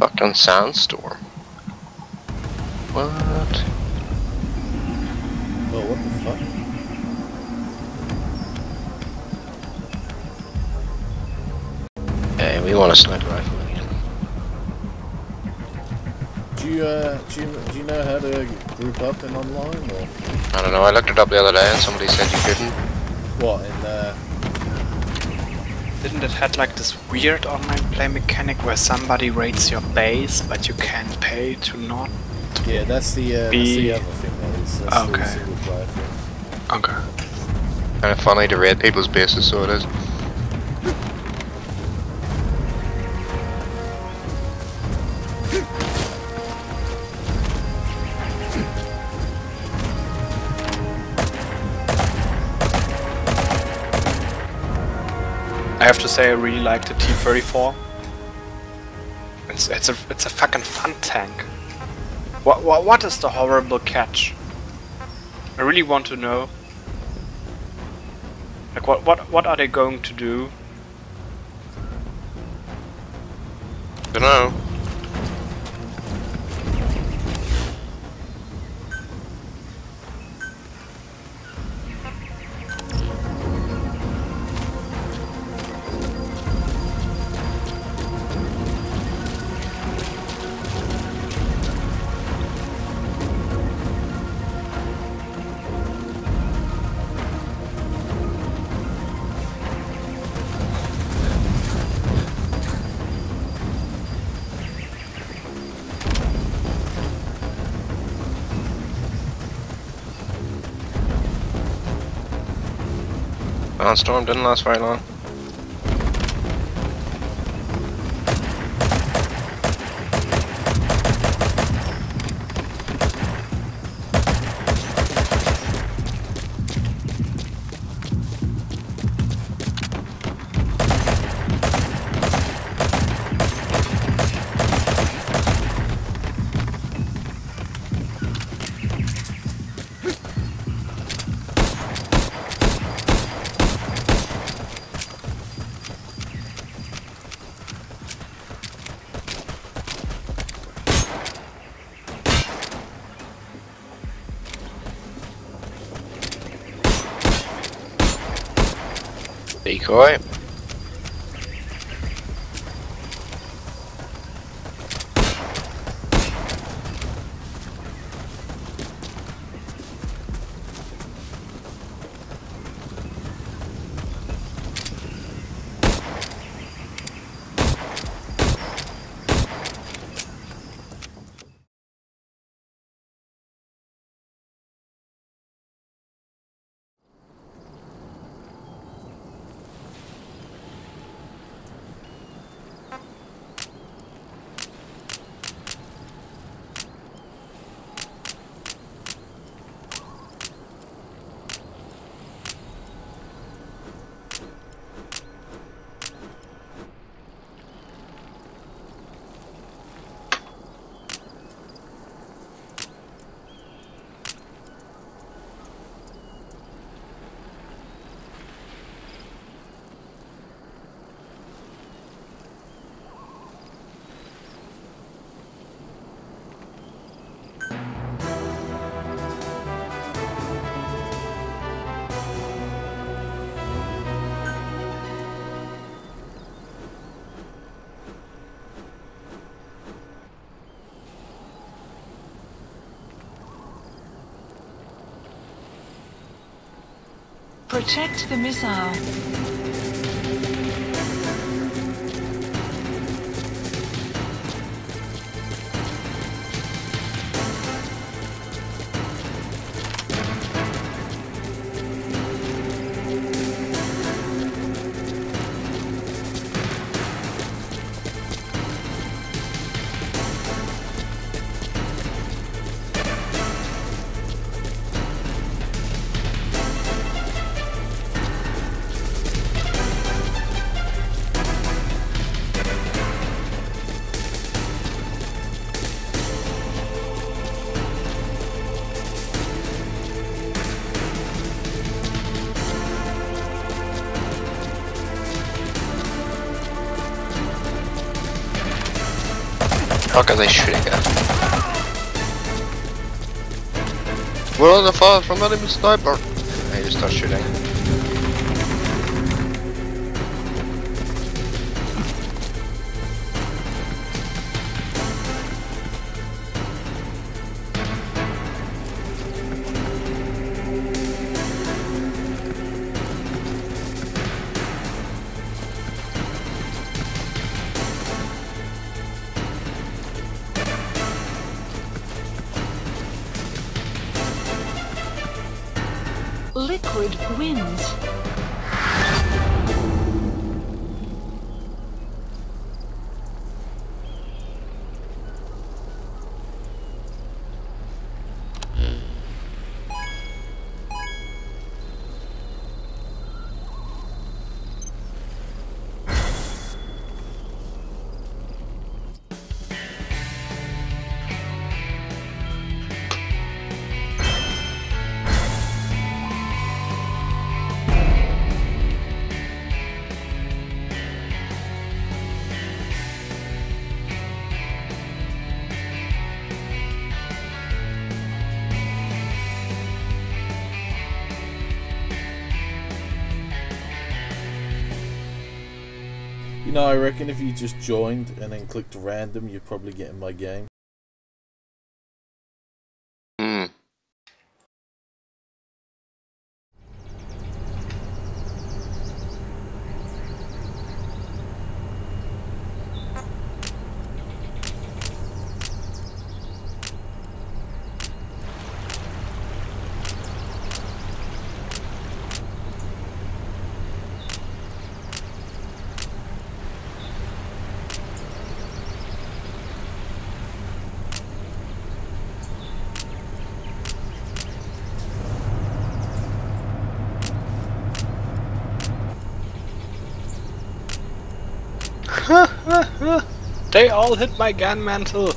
Fucking sandstorm. What? Oh, what the fuck? Hey, we want a sniper rifle again. Do you know how to group up in online, or? I don't know, I looked it up the other day and somebody said you couldn't. What, Didn't it had like this weird online play mechanic where somebody raids your base, but you can't pay to not? Yeah, that's the other thing that is. That's Okay. the single player thing. Okay. Kind of funny to raid people's bases, so it is. I have to say I really like the T-34. It's a fucking fun tank. What is the horrible catch? I really want to know. Like what are they going to do? Dunno. Storm didn't last very long. Decoy. Protect the missile. fuck are they shooting at? We're on the fire from enemy sniper! They just start shooting. Liquid wins. You know, I reckon if you just joined and then clicked random, you'd probably get in my game. Hmm. They all hit my gun mantle.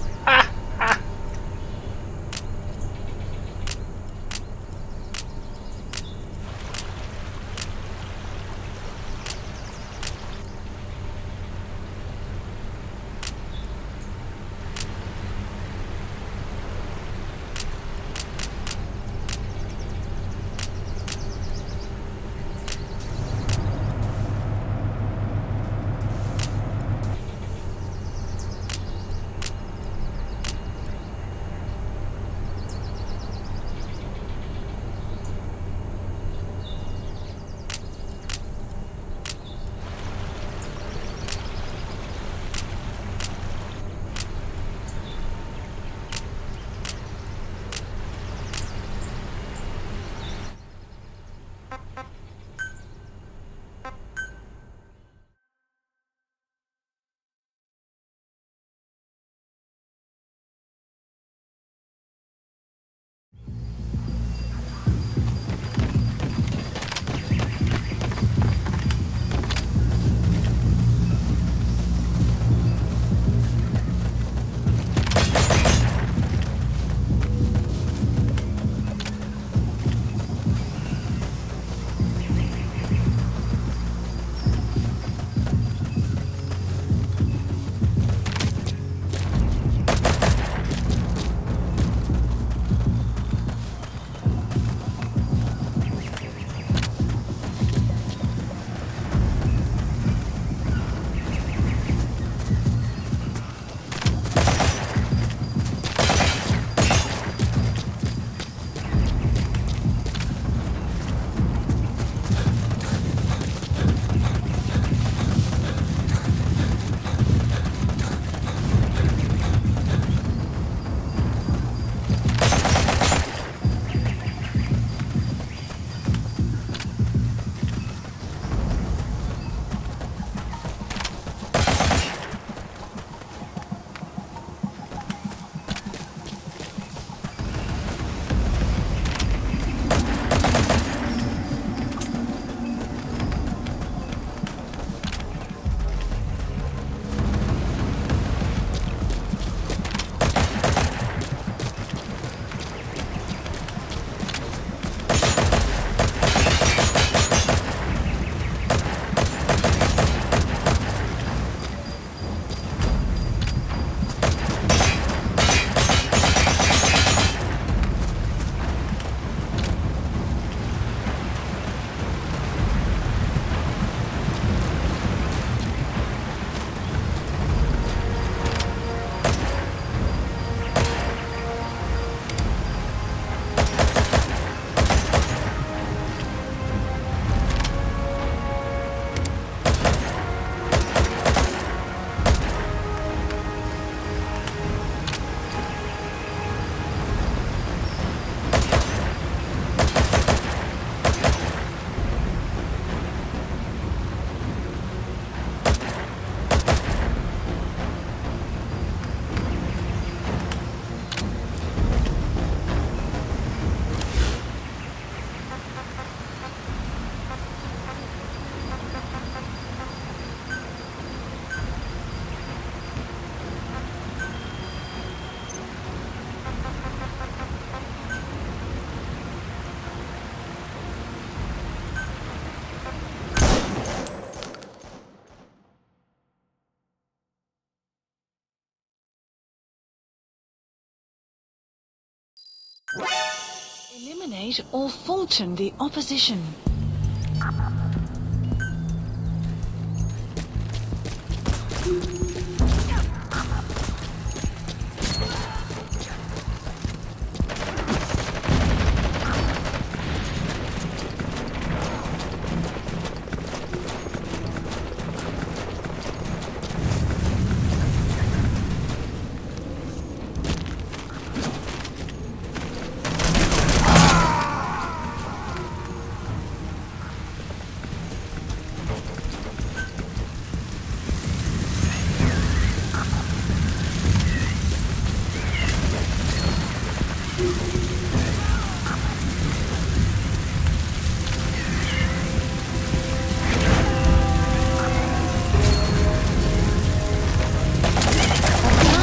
Eliminate or Fulton the opposition.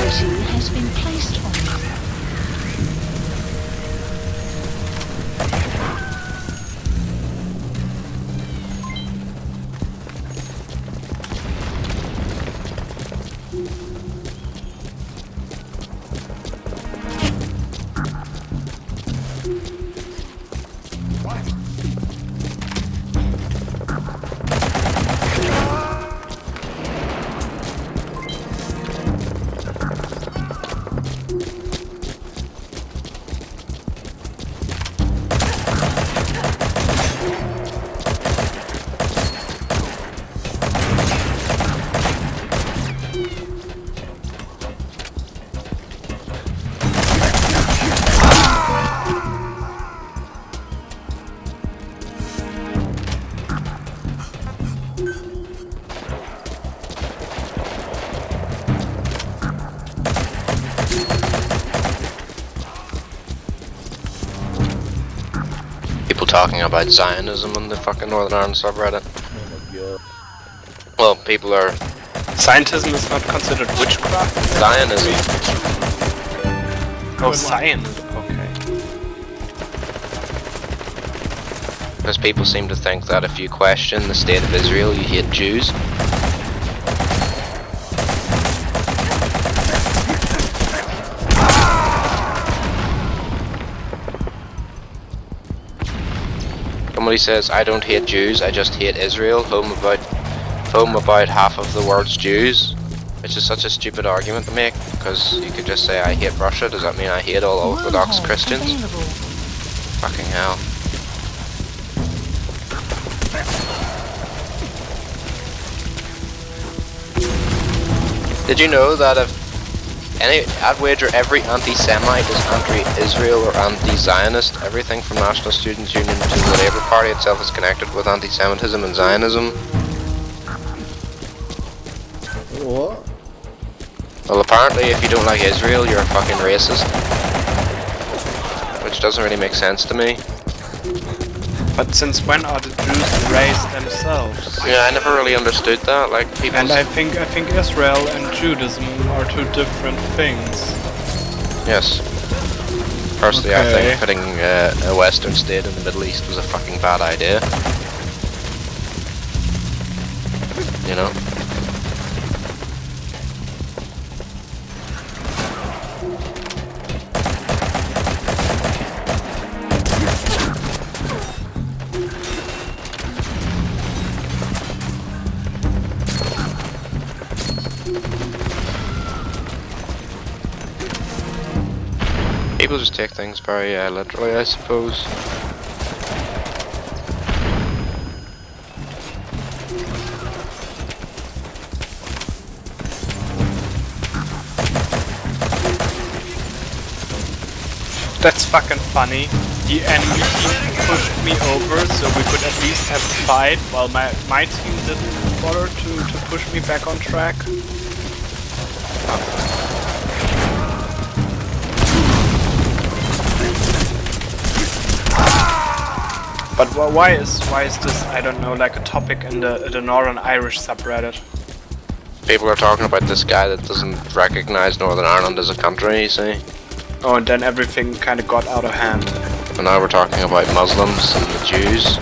Has been placed on you. Talking about Zionism on the fucking Northern Ireland subreddit. Oh my god. Well, people are... Scientism is not considered witchcraft? Zionism. Oh, science. Okay. Because people seem to think that if you question the state of Israel, you hate Jews. Somebody says, I don't hate Jews, I just hate Israel, home about half of the world's Jews. Which is such a stupid argument to make, because you could just say I hate Russia, does that mean I hate all Orthodox Christians? Available. Fucking hell. Did you know that if I'd wager every anti-Semite is anti-Israel or anti-Zionist? Everything from National Students' Union to the Labour Party itself is connected with anti-Semitism and Zionism. What? Well, apparently if you don't like Israel, you're a fucking racist. Which doesn't really make sense to me. But since when are the Jews raised themselves? Yeah, I never really understood that. Like people. And I think Israel and Judaism are two different things. Yes. Personally, I Okay. think putting a Western state in the Middle East was a fucking bad idea. You know. People just take things very literally, I suppose. That's fucking funny. The enemy team pushed me over so we could at least have a fight, while my team didn't bother to push me back on track. But why is this, I don't know, like a topic in the Northern Irish subreddit? People are talking about this guy that doesn't recognize Northern Ireland as a country, you see. Oh, and then everything kind of got out of hand. And now we're talking about Muslims and the Jews.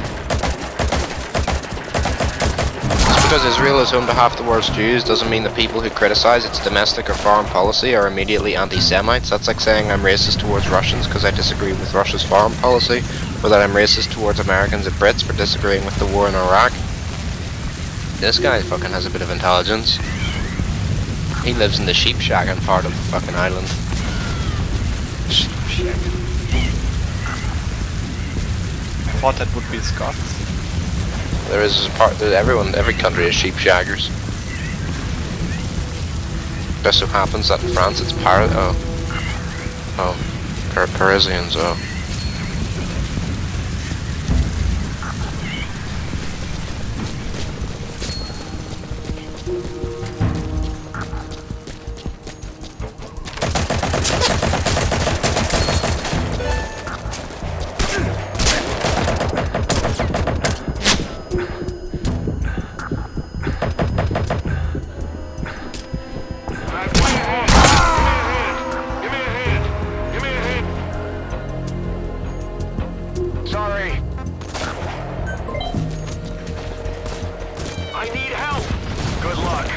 It's because Israel is home to half the world's Jews doesn't mean that people who criticize its domestic or foreign policy are immediately anti-Semites. That's like saying I'm racist towards Russians because I disagree with Russia's foreign policy, or that I'm racist towards Americans and Brits for disagreeing with the war in Iraq. This guy fucking has a bit of intelligence. He lives in the sheep shagging part of the fucking island. Sheep shagging. I thought that would be Scots. There is a part that every country has sheep shaggers. Just so happens that in France it's Parisians. Oh. Sorry. I need help. Good luck.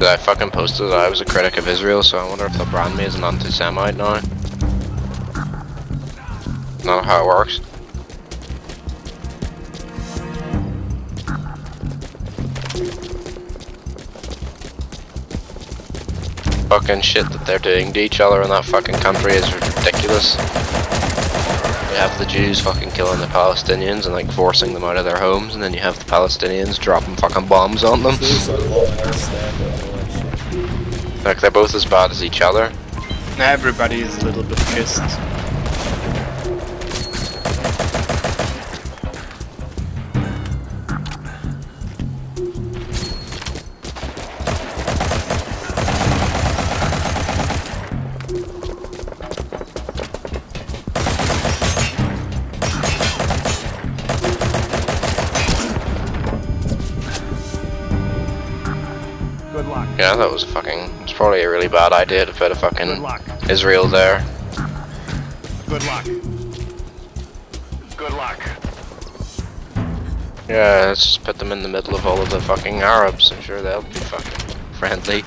I fucking posted that I was a critic of Israel, so I wonder if they'll brand me as an anti-Semite now. Not how it works. Fucking shit that they're doing to each other in that fucking country is ridiculous. You have the Jews fucking killing the Palestinians and like forcing them out of their homes, and then you have the Palestinians dropping fucking bombs on them. Like they're both as bad as each other. Everybody is a little bit pissed. Good luck. Yeah, that was it's probably a really bad idea to put a fucking Good luck. Israel there. Good luck. Good luck. Yeah, let's just put them in the middle of all of the fucking Arabs. I'm sure they'll be fucking friendly.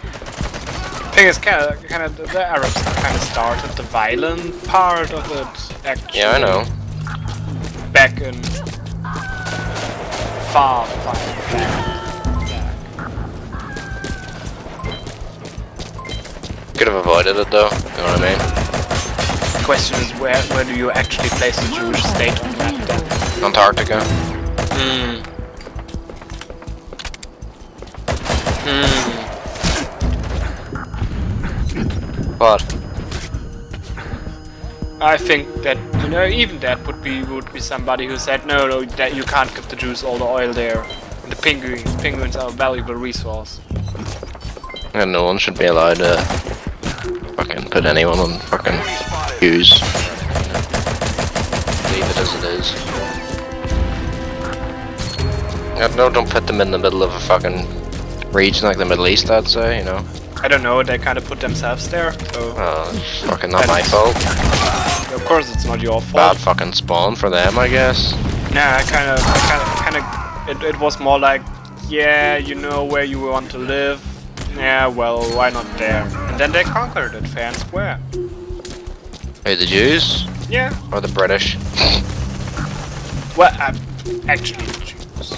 Thing is, kind of, the Arabs kind of started the violent part of it. Actually, Yeah, I know. back in far fucking back. Could have avoided it though. You know what I mean? The question is, where do you actually place the Jewish state on that then? Antarctica. What? I think that, you know, even that would be somebody who said no, that you can't give the Jews all the oil there. And the penguins are a valuable resource. And no one should be allowed to fucking put anyone on fucking Jews. Leave it as it is. Yeah, no, don't put them in the middle of a fucking region like the Middle East, I'd say, you know. I don't know, they kind of put themselves there, so... It's fucking not my fault. Of course it's not your fault. Bad fucking spawn for them, I guess. Nah, it was more like, yeah, you know where you want to live. Yeah, well, why not there? And then they conquered it fair and square. Who, the Jews? Yeah. Or the British? Well, actually the Jews.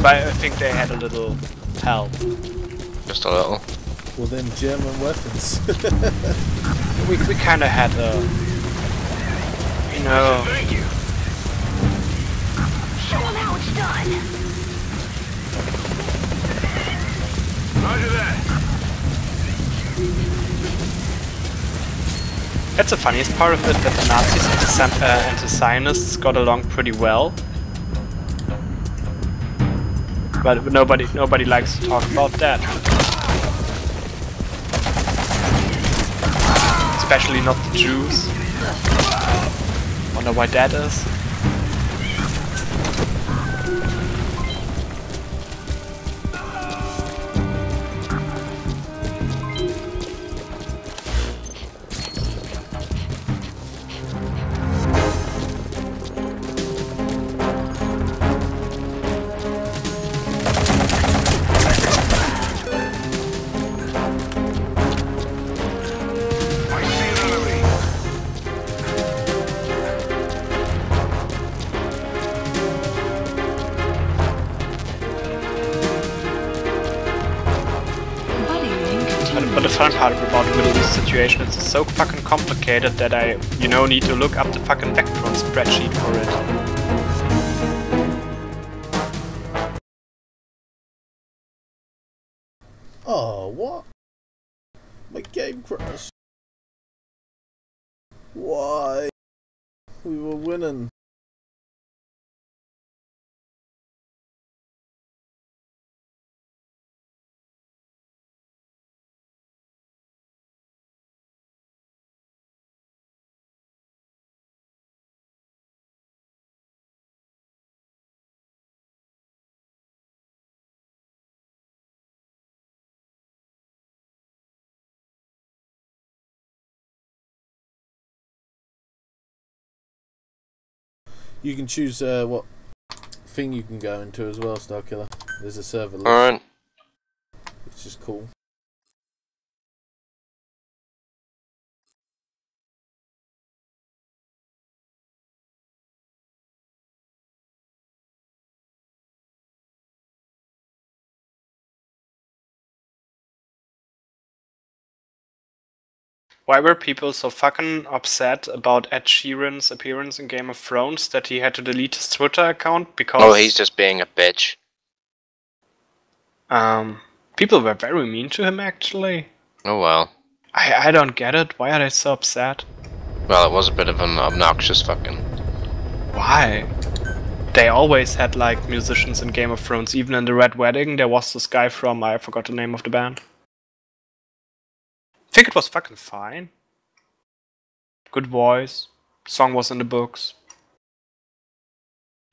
But I think they had a little help. Just a little. Well, then German weapons. We kind of had a, you know. Thank you. Show them how it's done. Roger that. That's the funniest part of it, that the Nazis and the Zionists got along pretty well. But nobody likes to talk about that. Especially not the Jews. Wonder why that is. situation, it's so fucking complicated that I, you know, need to look up the fucking Vectron spreadsheet for it. Oh, what? My game crashed. Why? We were winning. You can choose what thing you can go into as well, Starkiller. There's a server list, Alright. which is cool. Why were people so fucking upset about Ed Sheeran's appearance in Game of Thrones that he had to delete his Twitter account because... Oh, he's just being a bitch. People were very mean to him, actually. Oh well. I don't get it. Why are they so upset? Well, it was a bit of an obnoxious fucking... Why? They always had, like, musicians in Game of Thrones. Even in the Red Wedding, there was this guy from... I forgot the name of the band. I think it was fucking fine. Good voice. Song was in the books.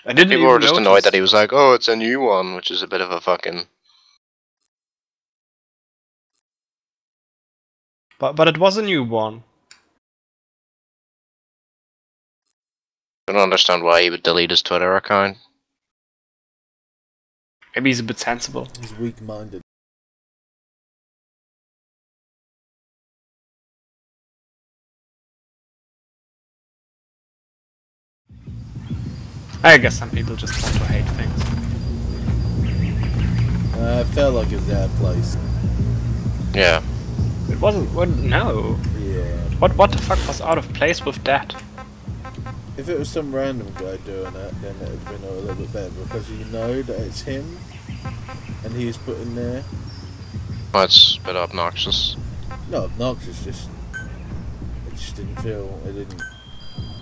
I didn't People even were just notice. annoyed that he was like, oh, it's a new one, which is a bit of a fucking... But it was a new one. I don't understand why he would delete his Twitter account. Maybe he's a bit sensible. He's weak-minded. I guess some people just want to hate things. It felt like it was our place. Yeah. It wasn't. What? No. Yeah. What the fuck was out of place with that? If it was some random guy doing it, then it would have been a little bit better, because you know that it's him, and he's put in there. Well, it's a bit obnoxious. Not obnoxious, just... It just didn't feel... It didn't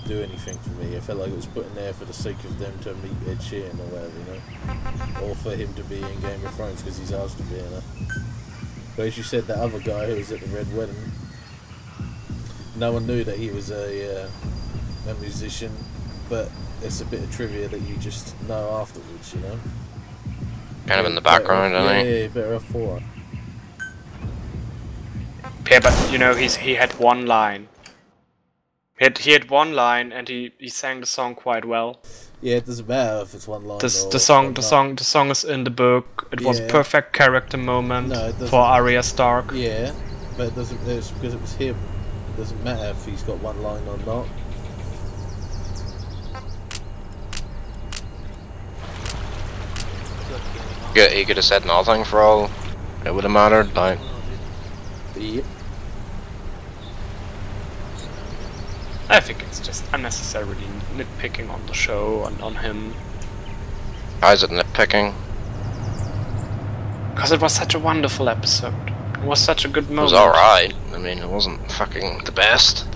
do anything for me. I felt like it was put in there for the sake of them to meet Ed Sheeran or whatever, you know? Or for him to be in Game of Thrones because he's asked to be in it. But as you said, that other guy who was at the Red Wedding, no one knew that he was a musician, but it's a bit of trivia that you just know afterwards, you know? Kind of in the background, isn't he? Yeah, better off for it. Yeah, but you know, he had one line. He had one line, and he sang the song quite well. Yeah, it doesn't matter if it's one line. The song is in the book. It was a Yeah. perfect character moment No, it doesn't. for Arya Stark. Yeah, but it doesn't. It's because it was him. It doesn't matter if he's got one line or not. He could have said nothing for all it would have mattered. Like, Yep. I think it's just unnecessarily nitpicking on the show and on him. how is it nitpicking? Because it was such a wonderful episode. It was such a good It moment. was alright. I mean, it wasn't fucking the best.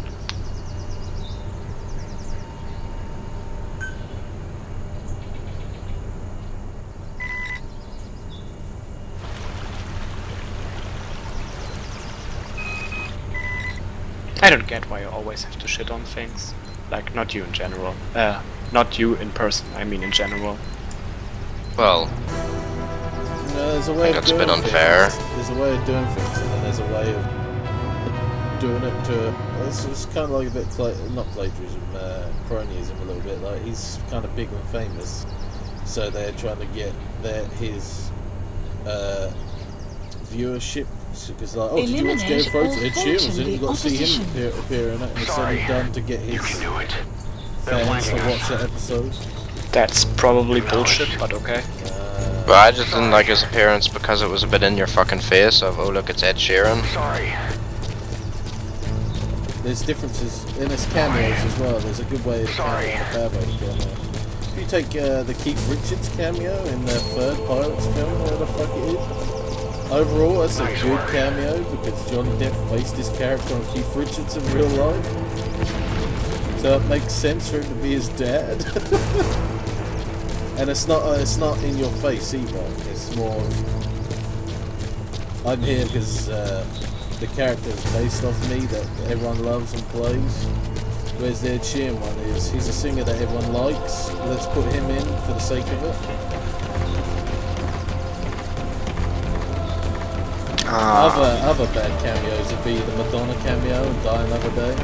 I don't get why you always have to shit on things. Like, not you in general. Not you in person, I mean in general. Well, No, there's a way of that's a doing bit unfair. things. There's a way of doing things, and then there's a way of doing it to. It's kind of like a bit not plagiarism, cronyism a little bit. Like he's kind of big and famous, so they're trying to get his viewership. Because like, oh, did you watch Game of Thrones? Ed Sheeran was in it. You got to see him appear in it, and it's only done to get his You knew it. fans to watch that episode. That's probably bullshit, but okay. but I just didn't like his appearance because it was a bit in your fucking face of, oh look, it's Ed Sheeran. Sorry. there's differences in his cameos as well. There's a good way to cameo and a bad way to cameo. If you take the Keith Richards cameo in the third Pirates film, whatever the fuck it is, overall that's a good cameo because Johnny Depp based his character on Keith Richards in real life. So it makes sense for him to be his dad. And it's not in your face either. It's more of, I'm here because the character is based off me that everyone loves and plays. Whereas the Ed Sheeran one is, he's a singer that everyone likes. Let's put him in for the sake of it. Other bad cameos would be the Madonna cameo and Die Another Day.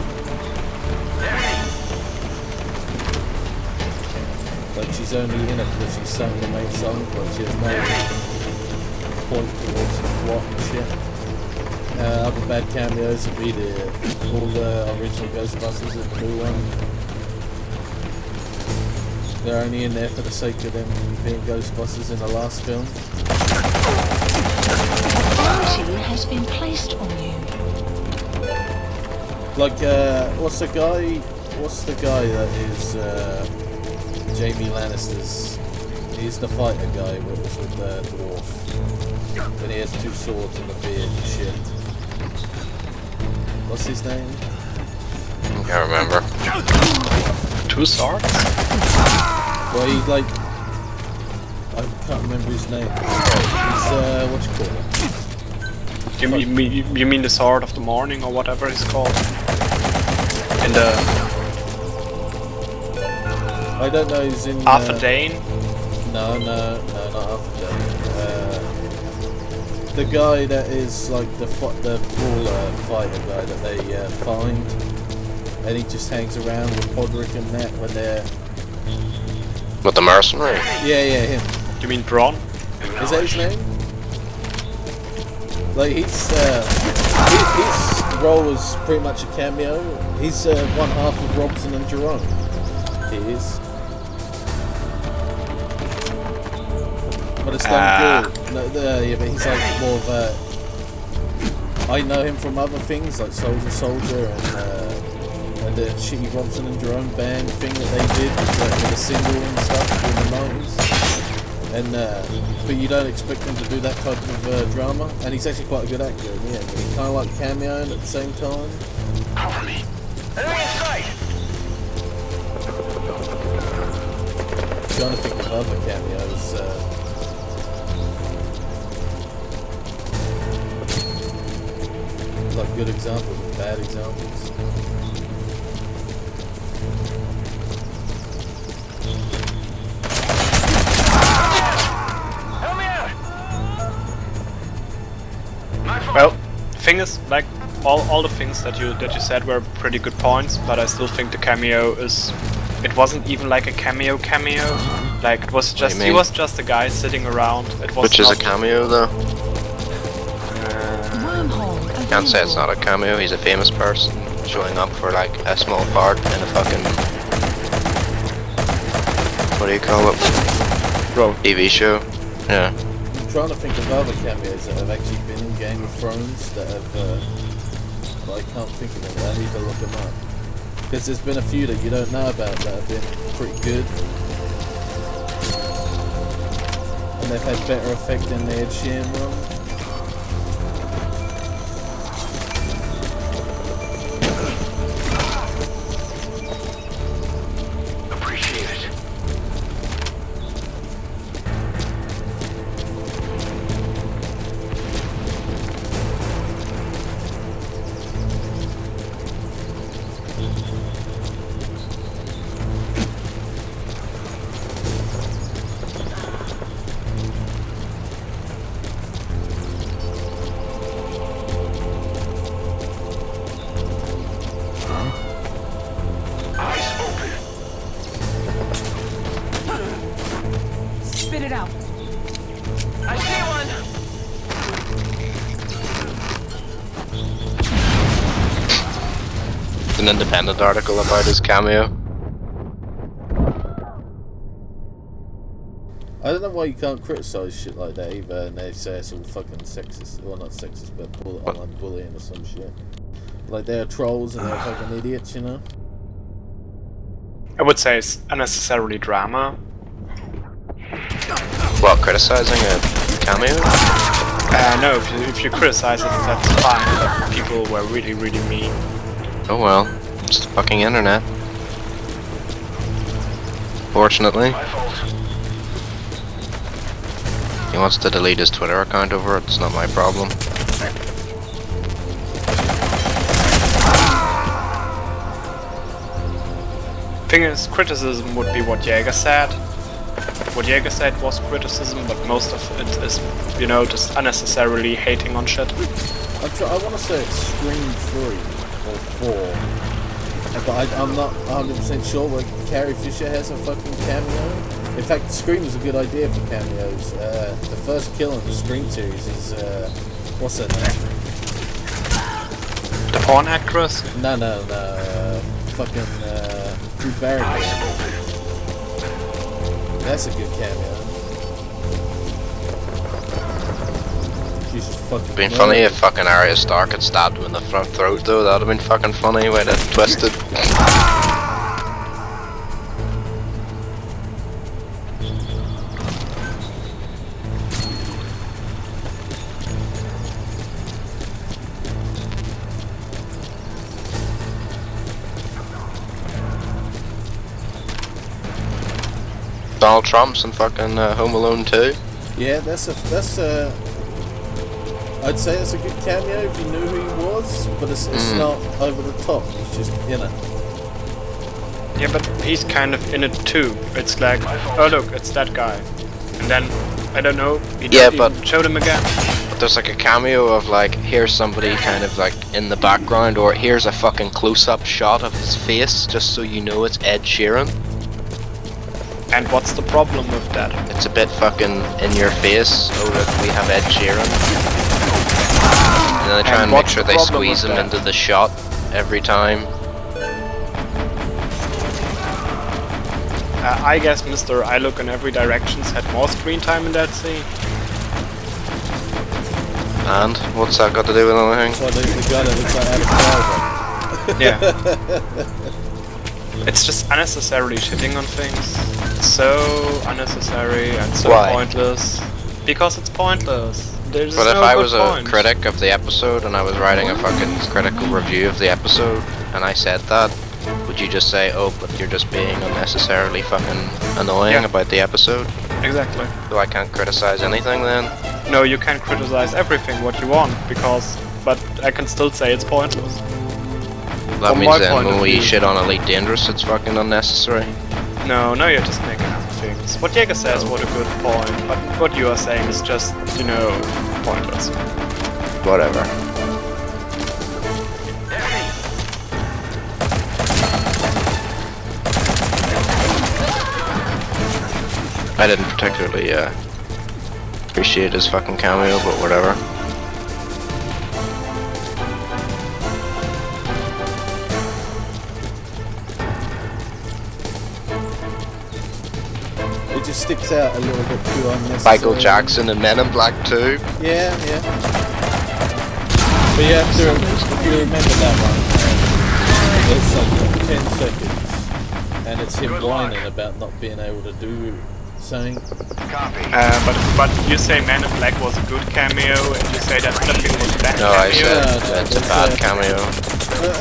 Like she's only in it because she sang the main song, but she has no point towards the plot and shit. Other bad cameos would be all the original Ghostbusters in the blue one. They're only in there for the sake of them being Ghostbusters in the last film. Authority has been placed on you. Like, what's the guy that is Jamie Lannister's? He's the fighter guy, what was with the dwarf. When he has two swords and a beard and shit. What's his name? I can't remember. Two swords? Well, he like, I can't remember his name. He's what you call it? You mean the Sword of the Morning or whatever it's called? In the I don't know. He's in Arthur Dane? No, not Arthur Dane. The guy that is like the brawler fighter guy that they find, and he just hangs around with Podrick and that when they're. With the mercenary? Yeah, him. You mean Braun? Is that his name? Like his role is pretty much a cameo. He's one half of Robson and Jerome. He is. But it's done good. No, yeah, but he's like more of a. I know him from other things like Soldier and the shitty Robson and Jerome band thing that they did with the single and stuff in the 90s. And but you don't expect him to do that type of drama, and he's actually quite a good actor in the end. He's kind of like cameoing at the same time. Cover me. Enemy in sight. Trying to think of other cameos. Like good examples and bad examples. Help me out. Well, thing is, like all the things that you said were pretty good points, but I still think the cameo is. It wasn't even like a cameo. Like it was just he was just a guy sitting around. It was Which is a cameo though. Wormhole Can't say it's available. not a cameo. He's a famous person showing up for like a small part in a fucking what do you call it? TV show. Yeah. I'm trying to think of other cameos that have actually been in Game of Thrones that have. But I can't think of them. I need to look them up. Because there's been a few that you don't know about that have been pretty good. And they've had better effect than the Ed Sheeran one. Appreciate it. Eyes open. Spit it out. I see one. An independent article about his cameo. I don't know why you can't criticise shit like that either, and they say it's all fucking sexist. Well, not sexist, but online bullying or some shit. Like they're trolls and they're fucking idiots, you know? I would say it's unnecessarily drama. What, criticizing a cameo? No, if you criticize it, that's fine, but people were really, really mean. Oh well, it's the fucking internet. Fortunately. My fault. He wants to delete his Twitter account over it, it's not my problem. Thing is, criticism would be what Jaeger said. What Jaeger said was criticism, but most of it is, you know, just unnecessarily hating on shit. I want to say it's Scream 3 or 4, but I'm not 100% sure. But Carrie Fisher has a fucking cameo. In fact, Scream is a good idea for cameos. The first kill in the Scream series is what's her name? The porn actress? No, fucking Drew Barrymore. That's a good cameo. She's just fucking. It'd been funny if fucking Arya Stark had stabbed him in the front throat though, that'd have been fucking funny when it twisted. Donald Trump's in fucking Home Alone 2. Yeah, that's a. I'd say it's a good cameo if you knew who he was, but it's not over the top. It's just in it. Yeah, but he's kind of in it too. It's like, oh look, it's that guy. And then, I don't know, he Yeah, don't but- even show them again. But there's like a cameo of like, here's somebody kind of like in the background, or here's a fucking close-up shot of his face, just so you know it's Ed Sheeran. And what's the problem with that? It's a bit fucking in your face. Oh look, we have Ed Sheeran. And then they try and make what's sure the they problem squeeze with him that? into the shot every time. I guess Mr. I Look in Every Directions had more screen time in that scene. And what's that got to do with anything? So the guy that looks like Adam Driver. It's just unnecessarily shitting on things. It's so unnecessary and so Why? pointless. Because it's pointless. There's But no if I good was a point. critic of the episode and I was writing a fucking critical review of the episode and I said that, would you just say, oh, but you're just being unnecessarily fucking annoying Yeah. about the episode? Exactly. So I can't criticize anything then? No, you can criticize everything what you want, but I can still say it's pointless. That From means my then point when of we view. shit on Elite Dangerous, it's fucking unnecessary. No, you're just making up things. What Jaeger says what a good point, but what you are saying is just, you know, pointless. Whatever. I didn't particularly appreciate his fucking cameo, but whatever. It just sticks out a little bit too unnecessary. Michael Jackson and Men in Black 2. Yeah. But you have to, if you remember that one, it's like 10 seconds, and it's him Good luck. whining about not being able to do something. Copy. But you say Man in Black was a good cameo, and you say that nothing was a bad No, I cameo. said it's a bad cameo.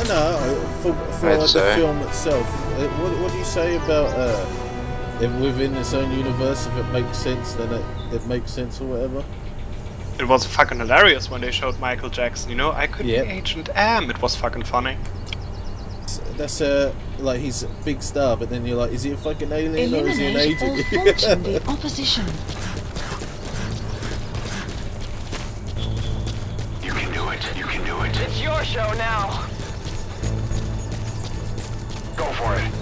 No, for I'd the say. film itself, what do you say about if within its own universe, if it makes sense, then it makes sense or whatever? It was fucking hilarious when they showed Michael Jackson, you know, I could Yep. be Agent M, it was fucking funny. That's like he's a big star, but then you're like, is he a fucking alien or is he an Eliminate or agent? thwart the opposition. You can do it. You can do it. It's your show now. Go for it.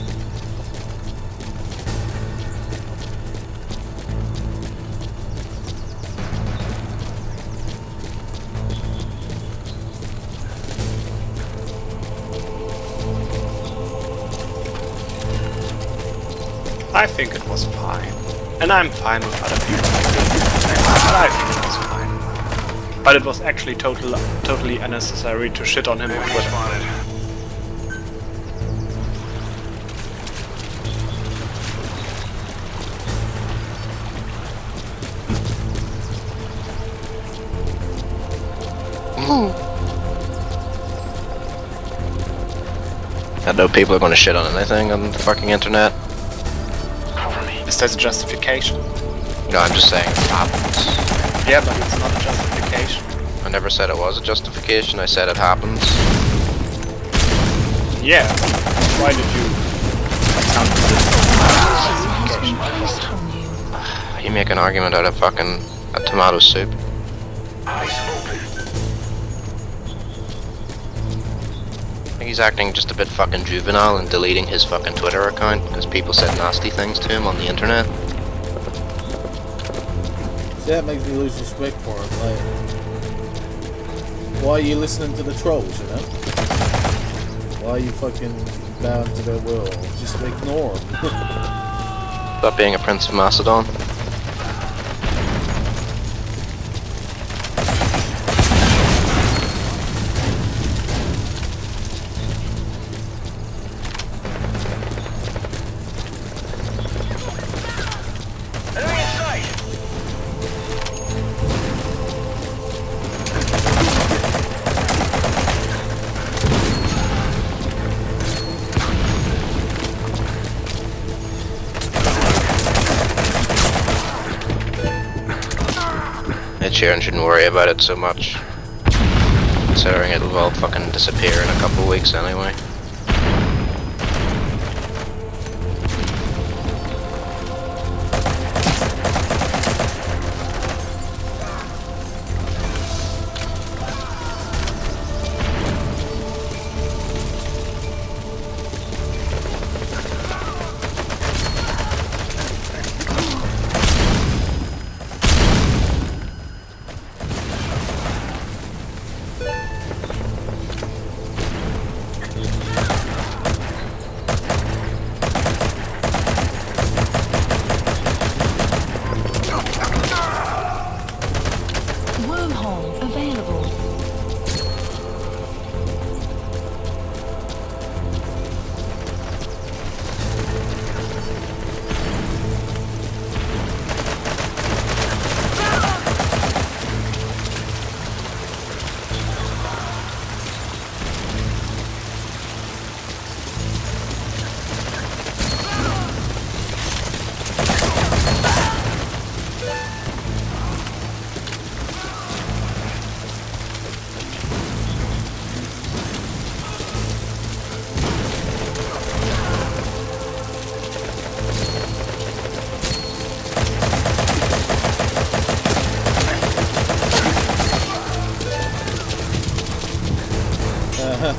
I think it was fine. And I'm fine with other people. But I think it was fine. But it was actually totally unnecessary to shit on him on Enemy Twitter. spotted. I know people are gonna shit on anything on the fucking internet. Cover me. Is that a justification? No, I'm just saying it happens. Yeah, but it's not a justification. I never said it was a justification, I said it happens. Yeah. Why did you count this? Has been placed on you. You make an argument out of fucking a tomato soup. Eyes open. I think he's acting just a bit fucking juvenile and deleting his fucking Twitter account because people said nasty things to him on the internet. See, that makes me lose respect for him. Like, why are you listening to the trolls, you know? Why are you fucking bound to their will? Just ignore them. Stop being a Prince of Macedon. Enemy in sight. Ed Sheeran shouldn't worry about it so much, considering it'll all fucking disappear in a couple of weeks anyway. Wormhole available.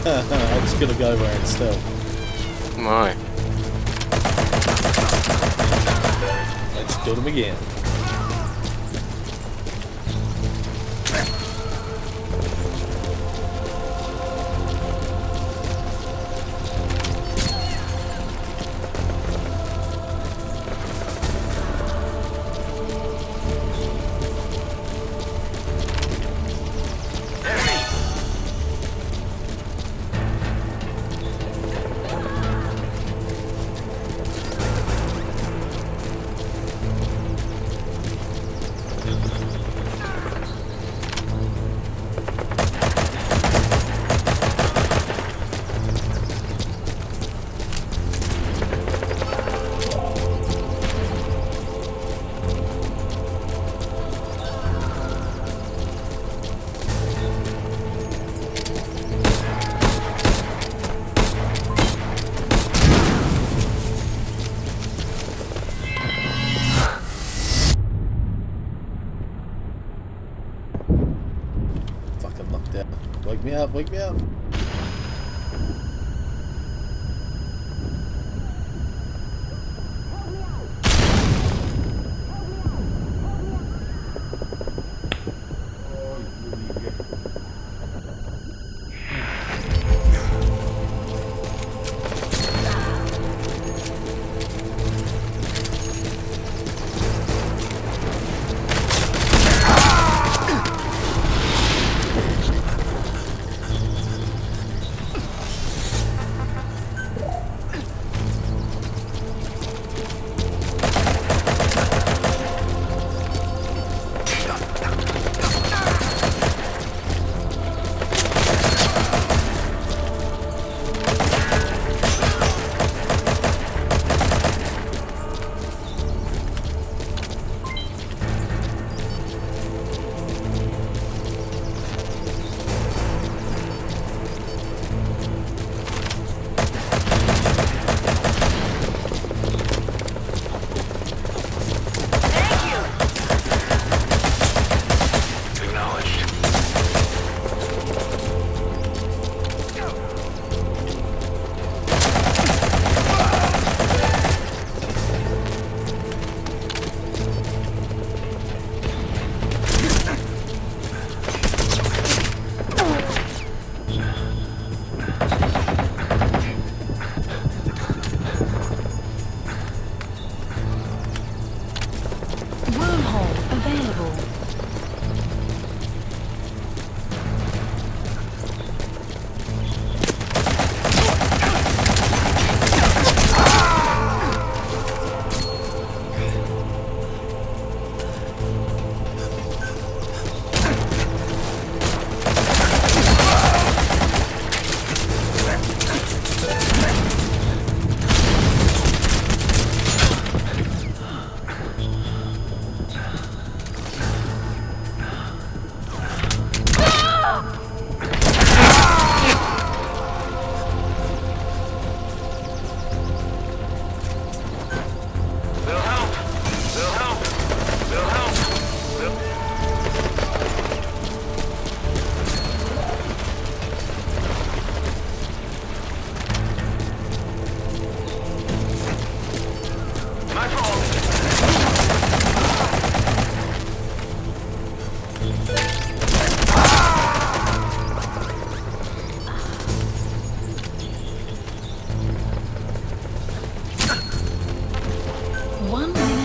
I'm just gonna go over and stealth. Why? Let's kill them again. Fucking locked out. Wake me up, wake me up.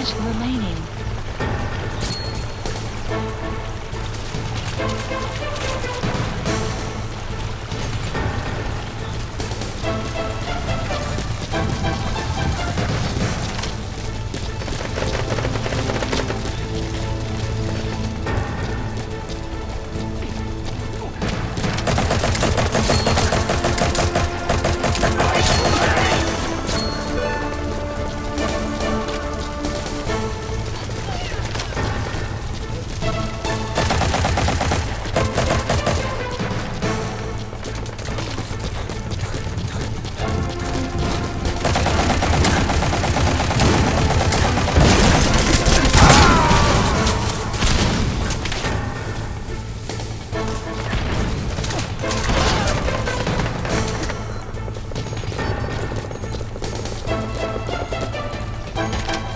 minute remaining.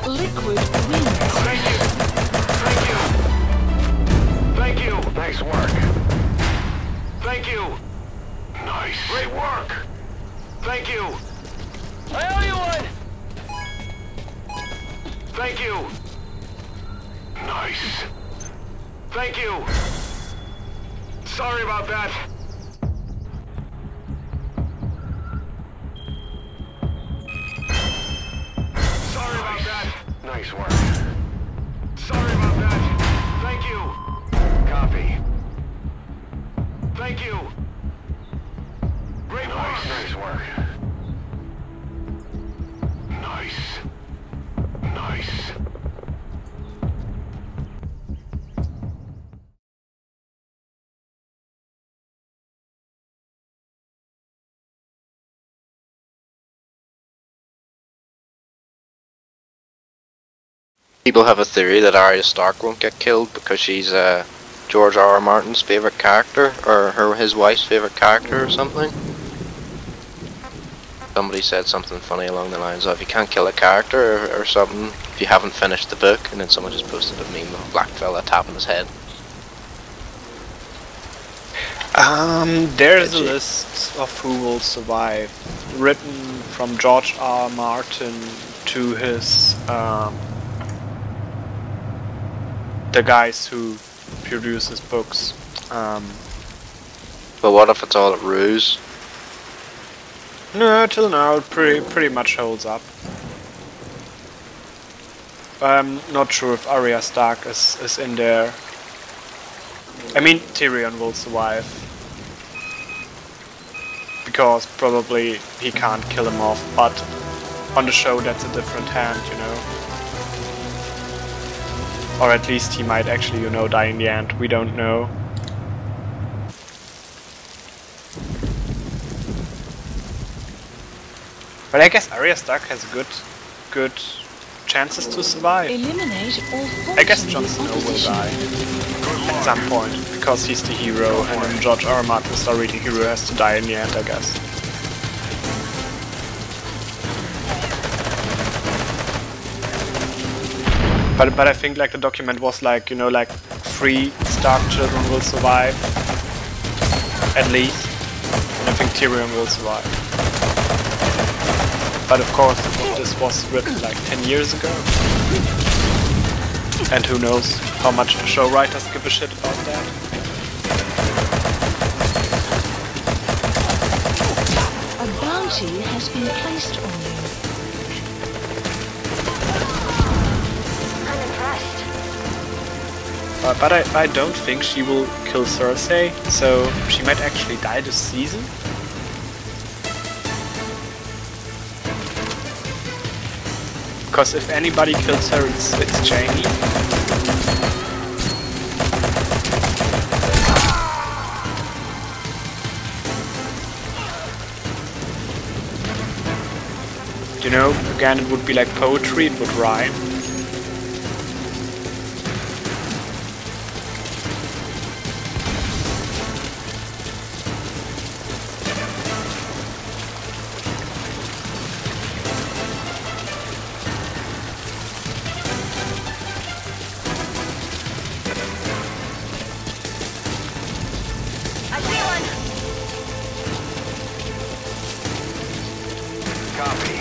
Liquid wins. Thank you. Thank you. Thank you. Nice work. Thank you. Nice. Great work. Thank you. I owe you one. Thank you. Nice. Thank you. Sorry about that. Sorry about that. Nice work. Sorry about that. Thank you. Copy. Thank you. Great work. Nice work. Nice. Nice. People have a theory that Arya Stark won't get killed because she's George R. R. Martin's favorite character, or his wife's favorite character, or something. Somebody said something funny along the lines of, you can't kill a character or something if you haven't finished the book, and then someone just posted a meme of a black fella tapping his head. There's a Edgy. list of who will survive, written from George R. R. Martin to his the guys who produce his books. But what if it's all a ruse? No, till now it pretty much holds up. I'm not sure if Arya Stark is in there. I mean, Tyrion will survive. Because probably he can't kill him off, but on the show that's a different hand, you know. Or at least he might actually, you know, die in the end. We don't know. But I guess Arya Stark has good chances to survive. Eliminate all forces. I guess Jon Snow will die at some point, because he's the hero, and then George R. R. Martin, the already hero, has to die in the end, I guess. But I think like the document was like, you know, like 3 Stark children will survive, at least, and I think Tyrion will survive. But of course, this was written like 10 years ago. And who knows how much the show writers give a shit about that. A bounty has been placed on you. I'm impressed. But I don't think she will kill Cersei, so she might actually die this season. Because if anybody kills her, it's Jaime. You know, again, it would be like poetry, it would rhyme. I see one. Copy.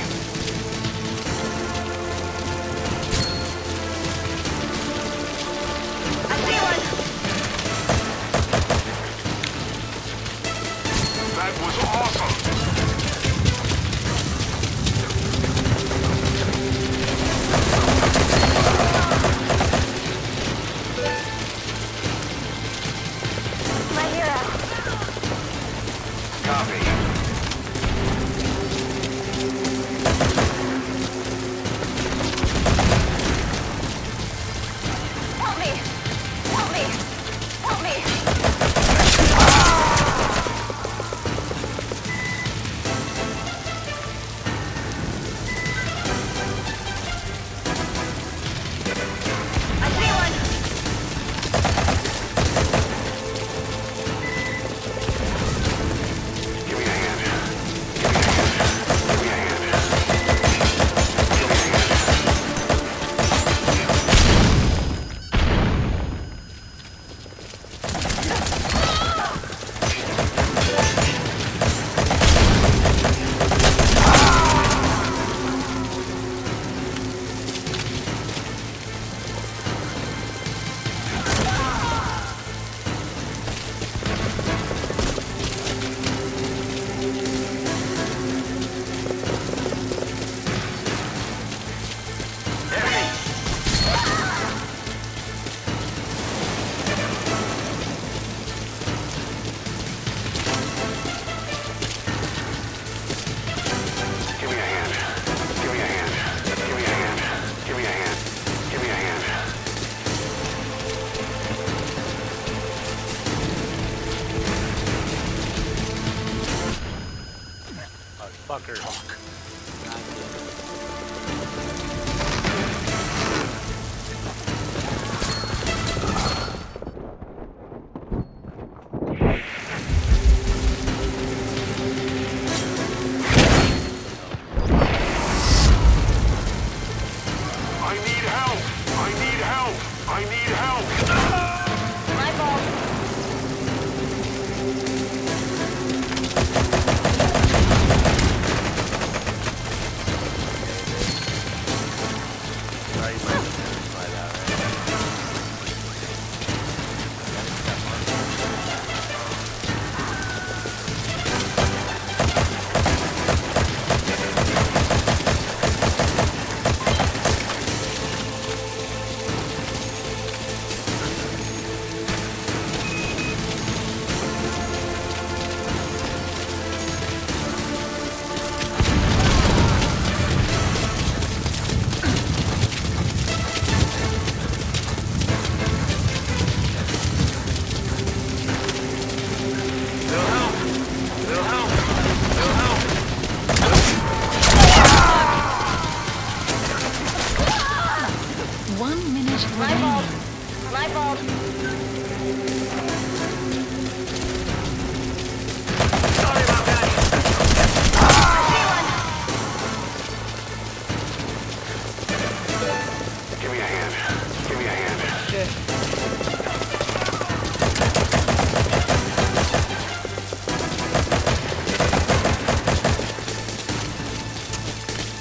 I need help! I need help! I need help! My fault. They'll help! They'll help! They'll help! 1 minute My remaining. fault. My fault. Sorry about that! Give me a hand. Give me a hand.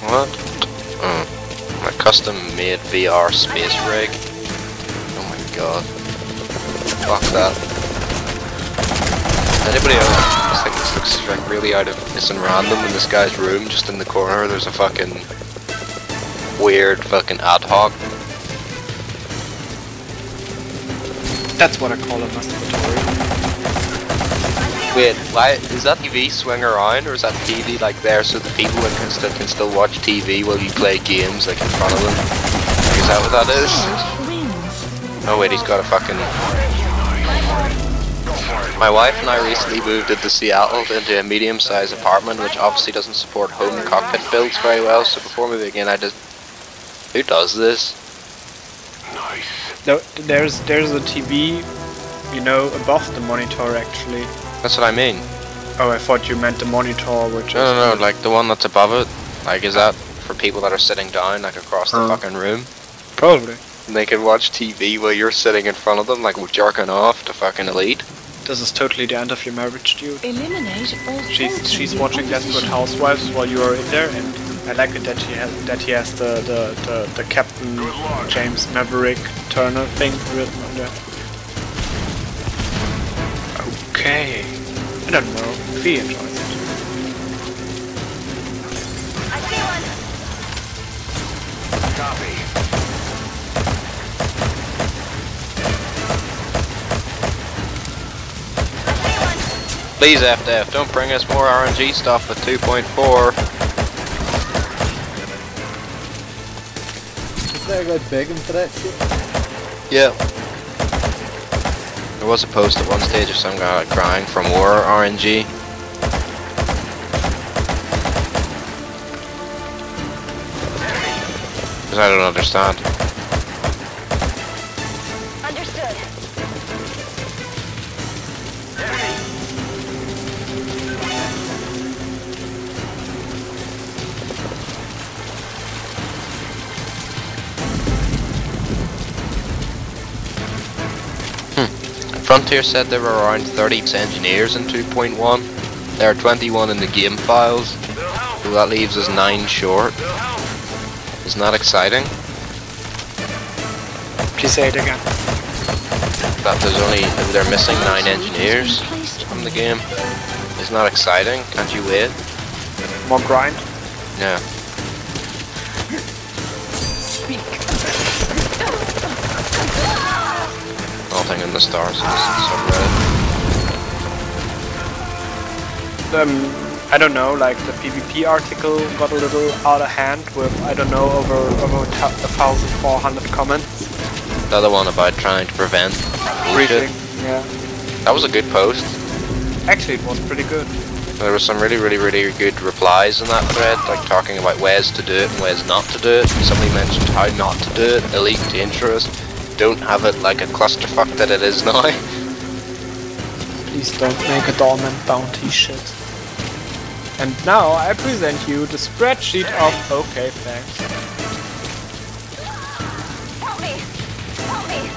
What? My custom-made VR space rig. Oh my god. Fuck that. Anybody else just think this looks like really out of this and random in this guy's room, just in the corner there's a fucking weird fucking ad hoc. That's what I call a masturbatory. Wait, why is that TV swing around, or is that TV like there so the people can still watch TV while you play games like in front of them? Is that what that is? Wins. Oh wait, he's got a fucking... My wife and I recently moved into Seattle into a medium-sized apartment which obviously doesn't support home cockpit builds very well, so before moving in I just... Who does this? Nice. No, there's a TV, you know, above the monitor actually. That's what I mean. Oh, I thought you meant the monitor, which No, like the one that's above it. Like, is that for people that are sitting down, like across the fucking room? Probably. And they can watch TV while you're sitting in front of them, like jerking off to fucking Elite. This is totally the end of your marriage, dude. Eliminate all She's 14 watching opposition. Desperate Housewives while you are in there, and I like it that he has the Captain Good luck. James Maverick Turner thing written on there. Okay. I don't know if he enjoys it. I see one. Copy. I see one. Please, FDF, don't bring us more RNG stuff with 2.4. Is there a guy begging for that shit? Yeah. There was a post at one stage of some guy like crying for more RNG. Because I don't understand. Understood. Frontier said there were around 36 engineers in 2.1. There are 21 in the game files, so that leaves us 9 short. Isn't that exciting? Please say it again. That they're missing 9 engineers from the game. Isn't that exciting? Can't you wait? More grind. Yeah. Nothing in the stars in this subreddit. I don't know, like the PvP article got a little out of hand with, I don't know, over 1,400 comments. The other one about trying to prevent Briefing, bullshit. yeah. That was a good post. Actually, it was pretty good. There was some really good replies in that thread, like talking about ways to do it and ways not to do it. Somebody mentioned how not to do it, elite, dangerous, don't have it like a clusterfuck that it is now. Please don't make a dormant bounty shit. And now I present you the spreadsheet of okay, thanks. Help me! Help me!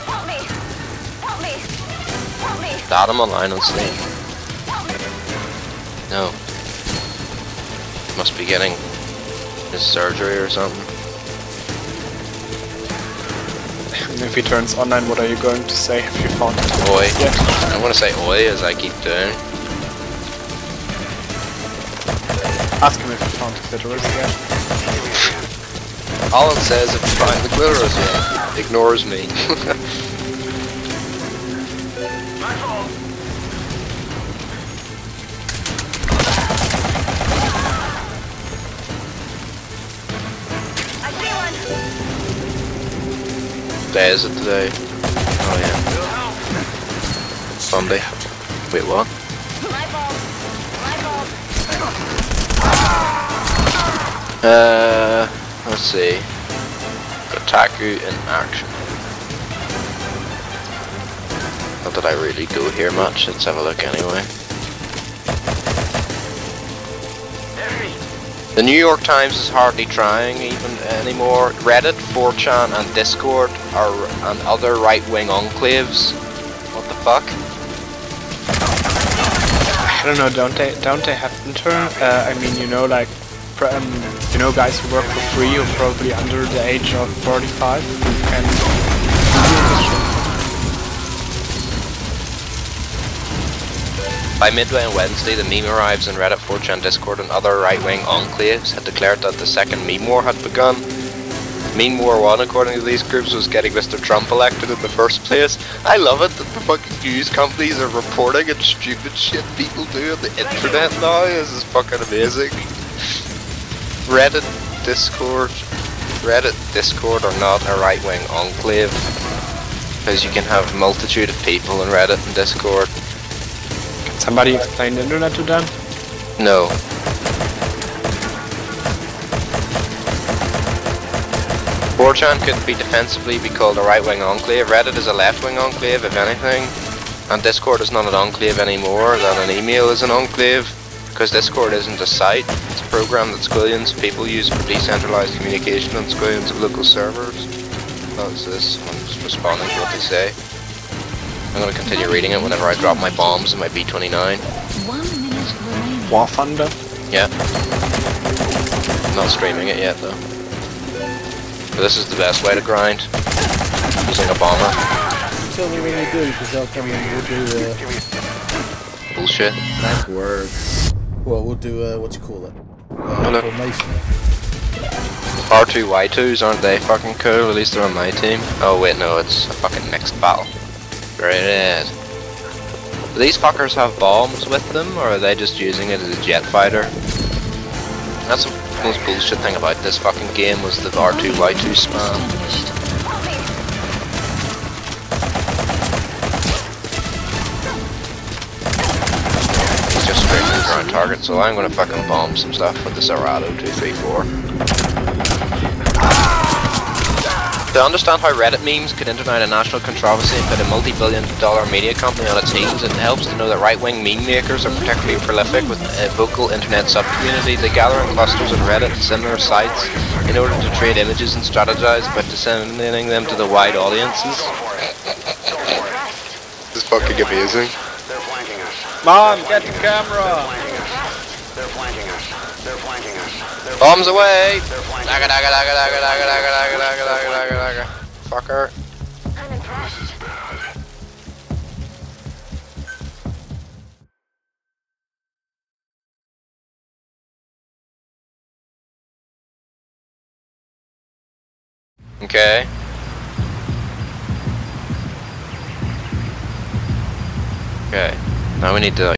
Help me! Help me! Help me! Add him online on Steam. Help me! No. Must be getting his surgery or something. And if he turns online, what are you going to say? Have you found it? Oi. Yeah. I want to say oi as I keep doing. Ask him if he found the clitoris yet. All it says if you find the clitoris yet, ignores me. My fault. I see one! Day is it today? Oh yeah. Will help. Sunday. Wait, what? My fault! My fault! Let's see. Kotaku in action. Not that I really go here much, let's have a look anyway. The New York Times is hardly trying even anymore. Reddit, 4chan and Discord and other right-wing enclaves. What the fuck? I don't know, don't they have intern? I mean, you know, like, you know, guys who work for free who are probably under the age of 45 and By midway on Wednesday, the meme arrives in Reddit, 4chan, Discord and other right-wing enclaves had declared that the second meme war had begun. Meme War 1, according to these groups, was getting Mr. Trump elected in the first place. I love it that the fucking news companies are reporting and stupid shit people do on the internet now. This is fucking amazing. Reddit, Discord are not a right-wing enclave. Because you can have a multitude of people in Reddit and Discord. Can somebody explain the internet to them? No. 4chan could be defensively be called a right-wing enclave. Reddit is a left-wing enclave, if anything. And Discord is not an enclave anymore than an email is an enclave. Because Discord isn't a site, it's a program that squillions of people use for decentralized communication on squillions of local servers. What is this? I'm just responding to what they say. I'm going to continue reading it whenever I drop my bombs in my B-29. 1 minute remaining. War Thunder? Yeah. I'm not streaming it yet though. But this is the best way to grind. Using a bomber. Tell me when you do, because I'll come in and we'll do Bullshit. nice work. Well, we'll do what you call it? look. Formation. R2Y2s, aren't they fucking cool? At least they're on my team. Oh wait, no, it's a fucking mixed battle. Great. Do these fuckers have bombs with them, or are they just using it as a jet fighter? That's the most bullshit thing about this fucking game was the R2Y2 spam. Established. Help me! It's just straight from the ground target, so I'm gonna fucking bomb some stuff with the Zerato 234. To understand how Reddit memes could ignite a national controversy and put a multi-billion-dollar media company on its heels, it helps to know that right-wing meme makers are particularly prolific with a vocal internet sub-community. They gather in clusters on Reddit and similar sites in order to trade images and strategize about disseminating them to the wide audiences. This is fucking amazing. They're flanking us. Mom, get the camera! They're flanking us. They're flanking us. They're Bombs away! They're flanking Daga us. daga daga daga daga daga daga daga daga daga daga. Fucker. I'm impressed. Okay. Okay. Now we need to